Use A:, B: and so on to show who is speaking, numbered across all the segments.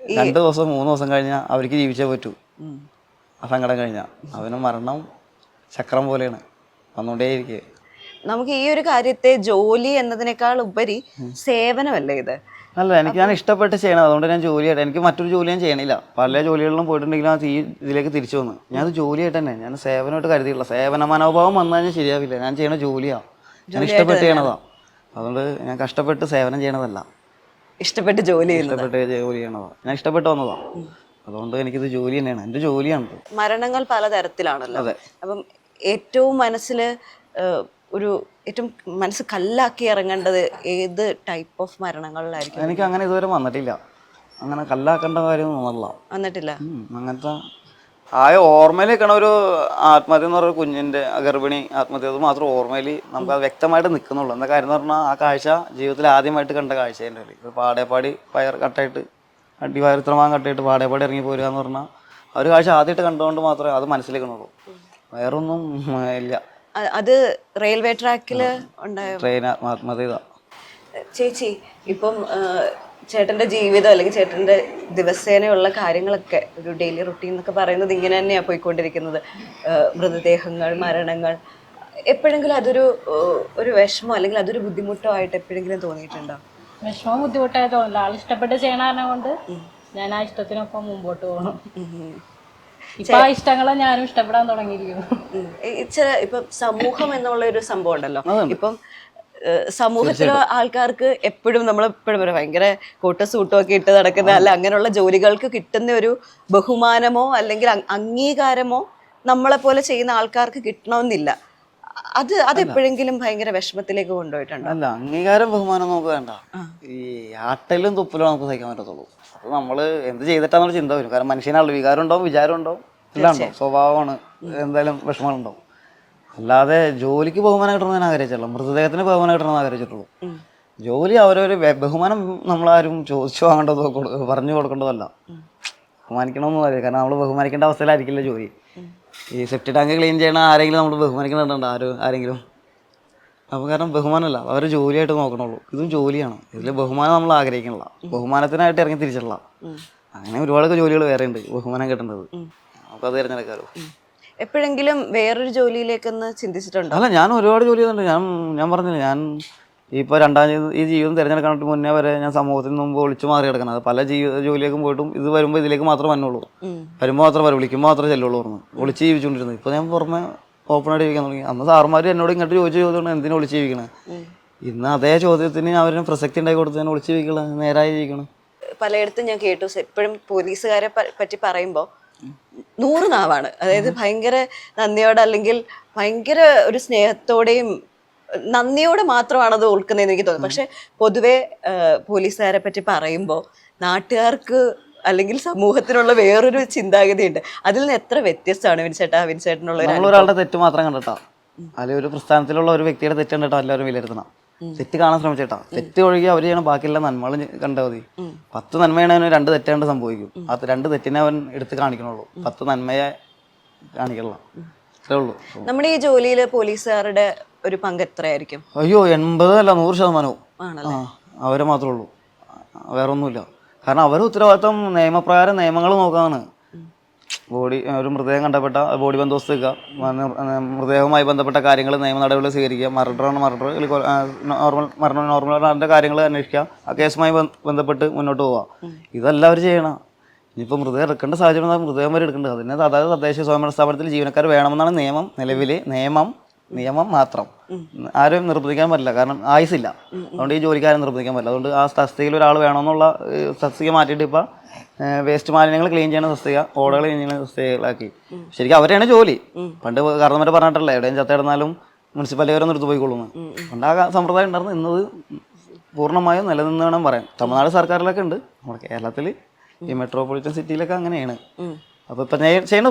A: 2 ദിവസം 3 ദിവസം കഴിഞ്ഞാൽ അവർക്ക് ജീവിച്ചേ പറ്റൂ. ആ സങ്കടം കഴിഞ്ഞാൽ അവന് മരണം ചക്രം പോലെയാണ് വന്നുകൊണ്ടേയിരിക്കുക.
B: നമുക്ക് ഈ ഒരു കാര്യത്തെ ജോലി എന്നതിനേക്കാൾ ഉപരി സേവനമല്ലേ ഇത്?
A: അല്ല, ഞാൻ ഇഷ്ടപ്പെട്ട് ചെയ്യണം. അതുകൊണ്ട് ഞാൻ ജോലിയായിട്ട്, എനിക്ക് മറ്റൊരു ജോലി ഞാൻ ചെയ്യണില്ല. പല ജോലികളിലും പോയിട്ടുണ്ടെങ്കിലും അത് ഇതിലേക്ക് തിരിച്ചു വന്നു. ഞാനത് ജോലിയായിട്ട് തന്നെ, ഞാൻ സേവനമായിട്ട് കരുതിയില്ല. സേവന മനോഭാവം വന്നു കഴിഞ്ഞാൽ ശരിയാവില്ല. ഞാൻ ചെയ്യണ ജോലിയാണ്, ഞാൻ ഇഷ്ടപ്പെട്ട് ചെയ്യണതാണ്. അതുകൊണ്ട് ഞാൻ കഷ്ടപ്പെട്ട് സേവനം ചെയ്യണതല്ല,
B: ഇഷ്ടപ്പെട്ട് ജോലി
A: ചെയ്യണതാണ്. ഞാൻ ഇഷ്ടപ്പെട്ട് വന്നതാണ്. അതുകൊണ്ട് എനിക്കിത് ജോലി തന്നെയാണ്, എൻ്റെ ജോലിയാണ്.
B: മരണങ്ങൾ പലതരത്തിലാണല്ലോ. അപ്പം ഏറ്റവും ഏറ്റവും മനസ്സ് കല്ലാക്കി ഇറങ്ങേണ്ടത് ഏത് ടൈപ്പ് ഓഫ് മരണങ്ങളിലായിരിക്കും?
A: എനിക്ക് അങ്ങനെ ഇതുവരെ വന്നിട്ടില്ല. അങ്ങനെ കല്ലാക്കേണ്ട കാര്യം വന്നിട്ടില്ല. അങ്ങനത്തെ ഓർമ്മയിൽ നിൽക്കണ ഒരു ആത്മഹത്യ എന്ന് പറയുന്ന കുഞ്ഞിൻ്റെ ഗർഭിണി ആത്മഹത്യ, അത് മാത്രം ഓർമ്മയിൽ നമുക്ക് അത് വ്യക്തമായിട്ട് നിൽക്കുന്നുള്ളൂ. എന്താ കാര്യം എന്ന് പറഞ്ഞാൽ ആ കാഴ്ച ജീവിതത്തിൽ ആദ്യമായിട്ട് കണ്ട കാഴ്ച. എൻ്റെ ഒരു പാടേപ്പാടി പയർ കട്ടായിട്ട് അടിവയറിത്രമാൻ കട്ടായിട്ട് പാടേപ്പാടി ഇറങ്ങി പോരുക എന്ന് പറഞ്ഞാൽ ആ ഒരു കാഴ്ച ആദ്യമായിട്ട് കണ്ടുകൊണ്ട് മാത്രമേ അത് മനസ്സിലേക്കുന്നുള്ളൂ. വേറൊന്നും ഇല്ല.
B: അത് റെയിൽവേ ട്രാക്കിൽ ഉണ്ടായ
A: ട്രെയിൻ ആത്മഹത്യ.
B: ചേച്ചി, ഇപ്പം ചേട്ടൻ്റെ ജീവിതം അല്ലെങ്കിൽ ചേട്ടൻ്റെ ദിവസേനയുള്ള കാര്യങ്ങളൊക്കെ ഒരു ഡെയിലി റുട്ടീൻ എന്നൊക്കെ പറയുന്നത് ഇങ്ങനെ തന്നെയാണ് പോയിക്കൊണ്ടിരിക്കുന്നത്. മൃതദേഹങ്ങൾ, മരണങ്ങൾ. എപ്പോഴെങ്കിലും ഒരു വിഷമോ അല്ലെങ്കിൽ അതൊരു ബുദ്ധിമുട്ടോ ആയിട്ട് എപ്പോഴെങ്കിലും തോന്നിയിട്ടുണ്ടോ?
C: വിഷമോ ബുദ്ധിമുട്ടായി തോന്നില്ല. ആൾ ഇഷ്ടപ്പെട്ട് ചെയ്യണ കാരണം കൊണ്ട് ഞാൻ ആ ഇഷ്ടത്തിനൊപ്പം മുമ്പോട്ട് പോകണം. ഇപ്പൊ ആ ഇഷ്ടങ്ങളെ ഞാനും ഇഷ്ടപ്പെടാൻ തുടങ്ങിയിരിക്കുന്നു.
B: ഇപ്പം സമൂഹം എന്നുള്ള ഒരു സംഭവം ഉണ്ടല്ലോ. ഇപ്പം സമൂഹത്തിലെ ആൾക്കാർക്ക് എപ്പോഴും നമ്മളെപ്പോഴും ഭയങ്കര കോട്ട് സൂട്ടും ഒക്കെ ഇട്ട് നടക്കുന്ന അല്ല അങ്ങനെയുള്ള ജോലികൾക്ക് കിട്ടുന്ന ഒരു ബഹുമാനമോ അല്ലെങ്കിൽ അംഗീകാരമോ നമ്മളെ പോലെ ചെയ്യുന്ന ആൾക്കാർക്ക് കിട്ടണമെന്നില്ല. അതെപ്പോഴെങ്കിലും ഭയങ്കര വിഷമത്തിലേക്ക് കൊണ്ടുപോയിട്ടുണ്ടോ?
A: അല്ല, അംഗീകാരം ബഹുമാനം നമുക്ക് വേണ്ട. ഈ ആട്ടലും തുപ്പലും നമുക്ക് സഹിക്കാൻ പറ്റത്തുള്ളൂ. അത് നമ്മള് എന്ത് ചെയ്തിട്ടാന്നുള്ള ചിന്ത വരും. കാരണം മനുഷ്യനാണല്ലോ, വികാരം ഉണ്ടാവും, വിചാരം ഉണ്ടാവും, എല്ലാം ഉണ്ടാവും, സ്വഭാവമാണ്, എന്തായാലും വിഷമങ്ങളുണ്ടാവും. അല്ലാതെ ജോലിക്ക് ബഹുമാനം കിട്ടണമെന്ന് ഞാൻ ആഗ്രഹിച്ചുള്ളൂ, മൃതദേഹത്തിന് ബഹുമാനം കിട്ടണമെന്ന് ആഗ്രഹിച്ചിട്ടുള്ളൂ. ജോലി അവരൊരു ബഹുമാനം നമ്മളാരും ചോദിച്ചു വാങ്ങേണ്ടതോ പറഞ്ഞു കൊടുക്കേണ്ടതല്ല, ബഹുമാനിക്കണമെന്ന് പറയും. കാരണം നമ്മൾ ബഹുമാനിക്കേണ്ട അവസ്ഥയിലായിരിക്കില്ല ജോലി. ഈ സെപ്റ്റി ടാങ്ക് ക്ലീൻ ചെയ്യണ ആരെങ്കിലും നമ്മൾ ബഹുമാനിക്കുന്നുണ്ടോ? ആരെങ്കിലും? അപ്പോൾ കാരണം ബഹുമാനമല്ല, അവർ ജോലിയായിട്ട് നോക്കണുള്ളൂ. ഇതും ജോലിയാണ്, ഇതിൽ ബഹുമാനം നമ്മൾ ആഗ്രഹിക്കണില്ല, ബഹുമാനത്തിനായിട്ട് ഇറങ്ങി തിരിച്ചിട്ടില്ല. അങ്ങനെ ഒരുപാട് ജോലികൾ വേറെ ഉണ്ട് ബഹുമാനം കിട്ടേണ്ടത്. നമുക്കത് തിരഞ്ഞെടുക്കാമല്ലോ.
B: എപ്പോഴെങ്കിലും വേറൊരു ജോലിയിലേക്കൊന്ന് ചിന്തിച്ചിട്ടുണ്ടോ?
A: അല്ല, ഞാൻ ഒരുപാട് ജോലി ചെയ്തിട്ടുണ്ട്. ഞാൻ പറഞ്ഞില്ല, ഞാൻ ഇപ്പോൾ ഈ ജീവിതം തിരഞ്ഞെടുക്കാനായിട്ട് മുന്നേ വരെ ഞാൻ സമൂഹത്തിന് മുമ്പ് ഒളിച്ചു മാറി കിടക്കണം. അത് പല ജോലിയിലേക്കും പോയിട്ടും ഇത് വരുമ്പോൾ ഇതിലേക്ക് മാത്രമേ വന്നുള്ളൂ. വരുമ്പോൾ മാത്രമേ വിളിക്കുമ്പോൾ മാത്രമേ ചെല്ലുള്ളൂ പറഞ്ഞു ഒളിച്ച് ജീവിച്ചുകൊണ്ടിരുന്നത്. ഇപ്പോൾ ഞാൻ പുറമെ ഓപ്പണായിട്ട് ജീവിക്കാൻ തുടങ്ങി. അന്ന് സാറുമാർ എന്നോട് ഇങ്ങോട്ട് ചോദിച്ചുകൊണ്ട് എന്തിനാ ഒളിച്ച് ജീവിക്കണേ? ഇന്ന് അതേ ചോദ്യത്തിന് അവരും പ്രസക്തി ഉണ്ടായി കൊടുത്ത് ഞാൻ ഒളിച്ച് ജീവിക്കണം, നേരായി ജീവിക്കണം.
B: പലയിടത്തും ഞാൻ കേട്ടു എപ്പോഴും പോലീസുകാരെ പറ്റി പറയുമ്പോൾ 100 നാവാണ്. അതായത് ഭയങ്കര നന്ദിയോടെ അല്ലെങ്കിൽ ഭയങ്കര ഒരു സ്നേഹത്തോടെയും നന്ദിയോടെ മാത്രമാണ് അത് ഓർക്കുന്നതെന്ന് എനിക്ക് തോന്നുന്നു. പക്ഷെ പൊതുവെ പോലീസുകാരെ പറ്റി പറയുമ്പോൾ നാട്ടുകാർക്ക് അല്ലെങ്കിൽ സമൂഹത്തിനുള്ള വേറൊരു ചിന്താഗതിയുണ്ട്. അതിൽ നിന്ന് എത്ര വ്യത്യസ്തമാണ് വിൻസേട്ടനുള്ള
A: ഒരാളുടെ തെറ്റ് മാത്രം കണ്ടിട്ടാ, അല്ലെങ്കിൽ ഒരു പ്രസ്ഥാനത്തിലുള്ള ഒരു വ്യക്തിയുടെ തെറ്റ് കണ്ടിട്ടാ എല്ലാവരും വിലയിരുത്തണം. തെറ്റ് കാണാൻ ശ്രമിച്ചേട്ടാ, തെറ്റ് ഒഴുകി അവർ ചെയ്യണം ബാക്കിയുള്ള നന്മകൾ കണ്ടാൽ മതി. 10 നന്മയാണ് അവന് 2 തെറ്റാണ്ട് സംഭവിക്കും. ആ 2 തെറ്റിനെ അവൻ എടുത്ത് കാണിക്കണുള്ളൂ, 10 നന്മയെ കാണിക്കണില്ല. അത്രേ ഉള്ളൂ. നമ്മുടെ
B: ഈ ജോലിയിൽ പോലീസുകാരുടെ ഒരു പങ്ക് എത്രയായിരിക്കും?
A: അയ്യോ, 80 അല്ല 100% അവരെ മാത്രമേ ഉള്ളൂ, വേറെ ഒന്നുമില്ല. കാരണം അവർ ഉത്തരവാദിത്തം നിയമപ്രകാരം നിയമങ്ങൾ നോക്കാനാണ്. ഒരു മൃതദേഹം കണ്ടപ്പെട്ട ബോഡി ബന്ധോബസ്ത് വെക്കുക, മൃതദേഹവുമായി ബന്ധപ്പെട്ട കാര്യങ്ങൾ നിയമ നടപടികൾ സ്വീകരിക്കുക, മർഡർ നോർമൽ കാര്യങ്ങൾ അന്വേഷിക്കുക, ആ കേസുമായി ബന്ധപ്പെട്ട് മുന്നോട്ട് പോവുക. ഇതെല്ലാം അവർ ചെയ്യണം. ഇനിയിപ്പോൾ മൃതദേഹം എടുക്കേണ്ട സാഹചര്യം മൃതദേഹം വരെ എടുക്കേണ്ടത്. അതിന് അതായത് തദ്ദേശ സ്വയംഭരണ സ്ഥാപനത്തിൽ ജീവനക്കാർ വേണമെന്നാണ് നിയമം. നിലവിൽ നിയമം മാത്രം, ആരും നിർബന്ധിക്കാൻ പറ്റില്ല. കാരണം ആയുസില്ല, അതുകൊണ്ട് ഈ ജോലിക്കാരും നിർബന്ധിക്കാൻ പറ്റില്ല. അതുകൊണ്ട് ആ തസ്തികയിൽ ഒരാൾ വേണമെന്നുള്ള തസ്തിക മാറ്റിയിട്ട് ഇപ്പോൾ വേസ്റ്റ് മാലിന്യങ്ങൾ ക്ലീൻ ചെയ്യുന്ന തസ്തിക, ഓടകൾ ക്ലീൻ ചെയ്യുന്ന തസ്തികകളാക്കി. ശരിക്കും അവരെയാണ് ജോലി. പണ്ട് കാരണവരെ പറഞ്ഞിട്ടല്ലേ എവിടെയും ചത്തിടുന്നാലും മുനിസിപ്പാലിറ്റി വരെ നിർത്തി പോയിക്കൊള്ളുന്നു. പണ്ട് ആ സമ്പ്രദായം ഉണ്ടായിരുന്നു. ഇന്നത് പൂർണ്ണമായും നിലനിന്ന് വേണം പറയാം. തമിഴ്നാട് സർക്കാരിലൊക്കെ ഉണ്ട്, നമ്മുടെ കേരളത്തിൽ ഈ മെട്രോപൊളിറ്റൻ സിറ്റിയിലൊക്കെ അങ്ങനെയാണ്. അപ്പോൾ ഇപ്പം ചെയ്യുന്ന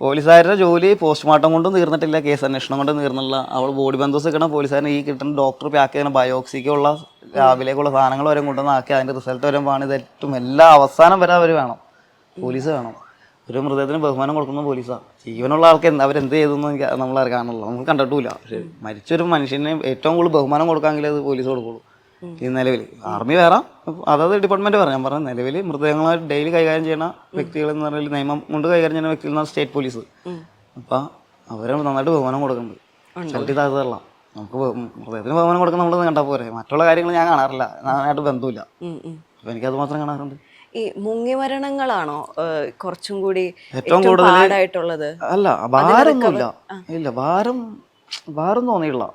A: പോലീസുകാരുടെ ജോലി പോസ്റ്റ്മോർട്ടം കൊണ്ടും തീർന്നിട്ടില്ല, കേസ് അന്വേഷണം കൊണ്ട് തീർന്നില്ല. അവൾ ബോഡി ബന്ധോസ് കിട്ടണം പോലീസുകാരന് ഈ കിട്ടുന്ന ഡോക്ടർ പാക്ക് ചെയ്യുന്ന ബയോക്സിക്കുള്ള രാവിലേക്കുള്ള സാധനങ്ങൾ വരെ കൊണ്ടുവന്ന് ആക്കി അതിൻ്റെ റിസൾട്ട് വരെ വേണം. ഇതേറ്റവും എല്ലാ അവസാനം വരെ അവർ വേണം, പോലീസ് വേണം. ഒരു മൃതദേഹത്തിന് ബഹുമാനം കൊടുക്കുന്ന പോലീസാണ്. ജീവനുള്ള ആൾക്ക് അവരെന്ത് ചെയ്തെന്ന് നമ്മൾ കാണുള്ളൂ, നമുക്ക് കണ്ടിട്ടില്ല. പക്ഷേ മരിച്ചൊരു മനുഷ്യനെ ഏറ്റവും കൂടുതൽ ബഹുമാനം കൊടുക്കാമെങ്കിൽ അത് പോലീസ് കൊടുക്കുള്ളൂ. ഈ നിലവിൽ. ആർമി വേറെ, അതായത് ഡിപ്പാർട്ട്മെന്റ് വേറെ. ഞാൻ പറഞ്ഞ നിലവിൽ മൃതദേഹങ്ങൾ ഡെയിലി കൈകാര്യം ചെയ്യുന്ന വ്യക്തികൾ എന്ന് പറഞ്ഞാൽ നിയമം കൊണ്ട് കൈകാര്യം ചെയ്യുന്ന വ്യക്തികൾ എന്ന് സ്റ്റേറ്റ് പോലീസ്. അപ്പം അവരെ നന്നായിട്ട് ബഹുമാനം കൊടുക്കുന്നുണ്ട്. ചവിട്ടി താഴ്ത്തല്ല. നമുക്ക് മൃതദേഹത്തിന് ബഹുമാനം കൊടുക്കുന്ന നമ്മളൊന്നും കണ്ടാൽ പോരെ. മറ്റുള്ള കാര്യങ്ങൾ ഞാൻ കാണാറില്ല, ഞാനായിട്ട് ബന്ധമില്ല. അപ്പം എനിക്കത് മാത്രം കാണാറുണ്ട്.
B: ഈ മുങ്ങിമരണങ്ങളാണോ കുറച്ചും കൂടി
A: ഏറ്റവും കൂടുതൽ
B: പാടായിട്ടുള്ളത്?
A: അല്ല, ഭാരമൊന്നുമില്ല. ഇല്ല, ഭാരം തോന്നിയിട്ടില്ല.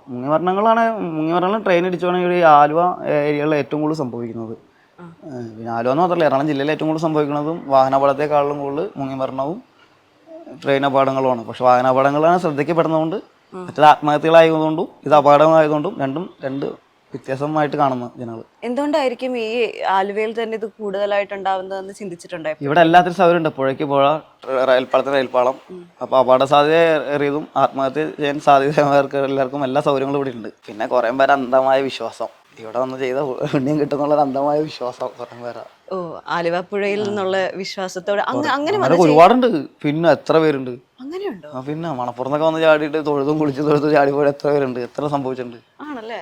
A: മുങ്ങിമരണങ്ങൾ ട്രെയിൻ അടിച്ചുവാണെങ്കിൽ ഈ ആലുവ ഏരിയകളിൽ ഏറ്റവും കൂടുതൽ സംഭവിക്കുന്നത്. പിന്നെ ആലുവ എന്ന് മാത്രമല്ല, എറണാകുളം ജില്ലയിൽ ഏറ്റവും കൂടുതൽ സംഭവിക്കുന്നതും വാഹനാപകടത്തെക്കാളും കൂടുതൽ മുങ്ങിമരണവും ട്രെയിൻ അപകടങ്ങളുമാണ്. പക്ഷെ വാഹനാപകടങ്ങളാണ് ശ്രദ്ധിക്കപ്പെടുന്നതുകൊണ്ട്, മറ്റേത് ആത്മഹത്യകളായതുകൊണ്ടും ഇത് അപകടമായതുകൊണ്ടും രണ്ട് വ്യത്യാസമായിട്ട് കാണുന്ന ജനങ്ങൾ.
B: എന്തുകൊണ്ടായിരിക്കും ഈ ആലുവയിൽ തന്നെ ഇത് കൂടുതലായിട്ടുണ്ടാവുന്നതെന്ന് ചിന്തിച്ചിട്ടുണ്ടായിരുന്നു?
A: ഇവിടെ എല്ലാത്തിനും സൗകര്യമുണ്ട്. പുഴയ്ക്ക് പുഴ, റെയിൽപ്പാളത്തിന് റെയിൽപ്പാളം. അപ്പോൾ അപകട സാധ്യത ഏറിയതും ആത്മഹത്യ ചെയ്യാൻ സാധ്യതമാർക്ക് എല്ലാവർക്കും എല്ലാ സൗകര്യങ്ങളും ഇവിടെ ഉണ്ട്. പിന്നെ കുറേ പേര് അന്ധമായ വിശ്വാസം, ഇവിടെ വന്ന് ചെയ്ത പുണ്യം കിട്ടുന്നുള്ളൊരു അന്ധമായ വിശ്വാസം കുറേ പേരാ.
B: ഓ, ആലുവ പുഴയിൽ നിന്നുള്ള വിശ്വാസത്തോടെ അങ്ങനെ
A: ഒരുപാടുണ്ട്. പിന്നെ എത്ര പേരുണ്ട്
B: അങ്ങനെയുണ്ടോ?
A: പിന്നെ മണപ്പുറത്തൊക്കെ വന്ന് ചാടിയിട്ട് തൊഴുതും കുളിച്ച് ചാടിപ്പോയി എത്ര പേരുണ്ട്, എത്ര സംഭവിച്ചിട്ടുണ്ട്.
B: ആണല്ലേ?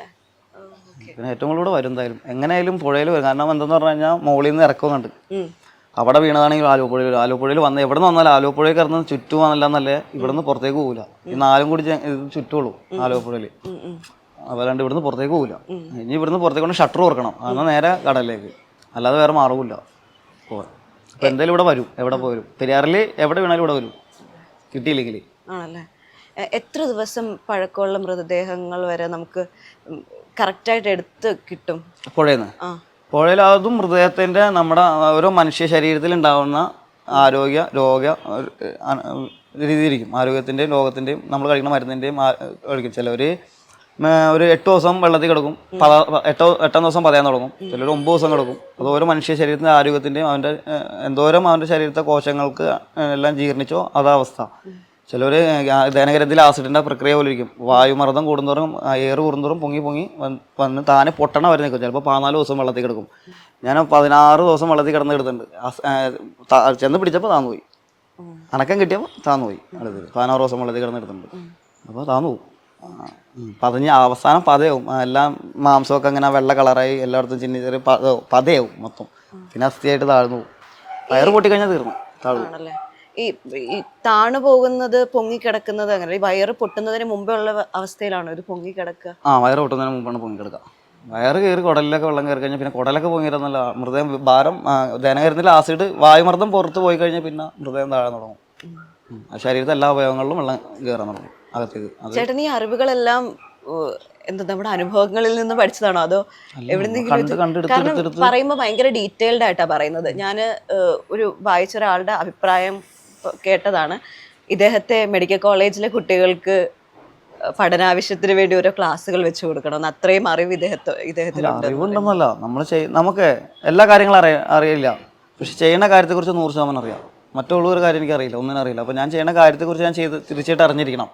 A: പിന്നെ ഏറ്റവും കൂടുതൽ വരും എന്തായാലും, എങ്ങനെയായാലും പുഴയിൽ വരും. കാരണം എന്തെന്ന് പറഞ്ഞു കഴിഞ്ഞാൽ മുകളിൽ നിന്ന് ഇറക്കുന്നുണ്ട്. അവിടെ വീണതാണെങ്കിൽ ആലുവപ്പുഴയിൽ വന്ന് എവിടെ നിന്ന് വന്നാലും ആലുവപ്പുഴയിൽ കിടന്ന് ചുറ്റുവാന്നല്ലാന്നല്ലേ, ഇവിടെ നിന്ന് പുറത്തേക്ക് പോകില്ല. ഈ 4 കൂടി ചുറ്റുള്ളൂ ആലുവപ്പുഴയിൽ. അല്ലാണ്ട് ഇവിടുന്ന് പുറത്തേക്ക് പോകില്ല. ഇനി ഇവിടുന്ന് പുറത്തേക്ക് കൊണ്ട് ഷട്ടർ തുറക്കണം, എന്നാൽ നേരെ കടലിലേക്ക്, അല്ലാതെ വേറെ മാർഗമില്ല പോകാൻ. അപ്പോൾ എന്തായാലും ഇവിടെ വരും, എവിടെ പോരും. പെരിയാറിൽ എവിടെ വീണാലും ഇവിടെ വരും, കിട്ടിയില്ലെങ്കിൽ.
B: ആണല്ലേ? എത്ര ദിവസം പഴക്കമുള്ള മൃതദേഹങ്ങൾ വരെ നമുക്ക് കറക്റ്റായിട്ട് എടുത്ത് കിട്ടും
A: പുഴയിൽ? അതും മൃതദേഹത്തിൻ്റെ നമ്മുടെ ഓരോ മനുഷ്യ ശരീരത്തിൽ ഉണ്ടാകുന്ന രോഗ രീതിയിരിക്കും. ആരോഗ്യത്തിൻ്റെയും രോഗത്തിൻ്റെയും നമ്മൾ കഴിക്കുന്ന മരുന്നിൻ്റെയും കഴിക്കും. ചിലവർ ഒരു 8 ദിവസം വെള്ളത്തിൽ കിടക്കും, 8 ദിവസം പതയാൻ തുടങ്ങും. ചിലർ 9 ദിവസം കിടക്കും. അത് ഓരോ മനുഷ്യ ശരീരത്തിൻ്റെ ആരോഗ്യത്തിൻ്റെയും എന്തോരം അവൻ്റെ ശരീരത്തെ കോശങ്ങൾക്ക് എല്ലാം ജീർണിച്ചോ അതാവസ്ഥ. ചിലർ ദഹനകരത്തിൽ ആസിഡിൻ്റെ പ്രക്രിയ പോലെ ഇരിക്കും. വായുമർദ്ദം കൂടുന്തോറും എയർ കൂടുന്തോറും പൊങ്ങി വന്ന് താനെ പൊട്ടണ വരെ നിൽക്കും. ചിലപ്പോൾ 14 ദിവസം വെള്ളത്തിൽ കിടക്കും. ഞാൻ 16 ദിവസം വെള്ളത്തിൽ കിടന്ന് കിടന്നിട്ടുണ്ട്. ചെന്ന് പിടിച്ചപ്പോൾ താന്നുപോയി, അനക്കം കിട്ടിയപ്പോൾ താന്നുപോയി. അടുത്ത് 16 ദിവസം വെള്ളത്തിൽ കിടന്ന് കിടന്നിട്ടുണ്ട്. അപ്പോൾ താന്നു പോകും. പതഞ്ഞ് അവസാനം പതയാവും. എല്ലാം മാംസമൊക്കെ അങ്ങനെ വെള്ള കളറായി എല്ലായിടത്തും ചെറിയ പതയാവും മൊത്തം. പിന്നെ അസ്ഥിയായിട്ട് താഴ്ന്നു പോകും. വയറ് പൊട്ടിക്കഴിഞ്ഞാൽ തീർന്നു, താഴ്ന്നു.
B: ഈ താണു പോകുന്നത്, പൊങ്ങിക്കിടക്കുന്നത് അങ്ങനെ ഈ വയറ് പൊട്ടുന്നതിന് മുമ്പേ ഉള്ള അവസ്ഥയിലാണോ ഇത് പൊങ്ങിക്കിടക്കുക?
A: വയറ് പൊട്ടുന്നതിന് മുമ്പാണ് പൊങ്ങിക്കിടക്കുക. വയറ് കയറി കുടലിലൊക്കെ വെള്ളം കയറി കഴിഞ്ഞാൽ പിന്നെ കുടലൊക്കെ പൊങ്ങിയിരുന്നല്ല മൃതദേഹം ഭാരം ദഹനകരത്തിൽ ആസിഡ് വായുമർദ്ദം പുറത്ത് പോയി കഴിഞ്ഞാൽ പിന്നെ മൃതദേഹം താഴാൻ തുടങ്ങും. ശരീരത്തെ എല്ലാ അവയവങ്ങളിലും വെള്ളം കയറാൻ തുടങ്ങും അകത്തേക്ക്.
B: ചേട്ടൻ ഈ അറിവുകളെല്ലാം എന്താ നമ്മുടെ അനുഭവങ്ങളിൽ നിന്ന് പഠിച്ചതാണോ അതോ എവിടെന്നെങ്കിലും? കാരണം പറയുമ്പോൾ ഭയങ്കര ഡീറ്റെയിൽഡ് ആയിട്ടാണ് പറയുന്നത്. ഞാൻ വായിച്ച ഒരാളുടെ അഭിപ്രായം കേട്ടതാണ്. ഇദ്ദേഹത്തെ മെഡിക്കൽ കോളേജിലെ കുട്ടികൾക്ക് പഠനാവശ്യത്തിന് വേണ്ടി ഓരോ ക്ലാസ്സുകൾ വെച്ച് കൊടുക്കണം, അത്രയും അറിവ് ഇദ്ദേഹത്തിന്
A: അറിവുണ്ടെന്നല്ല. നമുക്ക് എല്ലാ കാര്യങ്ങളും അറിയില്ല, പക്ഷെ ചെയ്യുന്ന കാര്യത്തെക്കുറിച്ച് 100% അറിയാം. മറ്റുള്ള ഒരു കാര്യം എനിക്ക് അറിയില്ല, ഒന്നിനും അറിയില്ല. അപ്പോൾ ഞാൻ ചെയ്യുന്ന കാര്യത്തെക്കുറിച്ച് ഞാൻ തീർച്ചയായിട്ടും അറിഞ്ഞിരിക്കണം.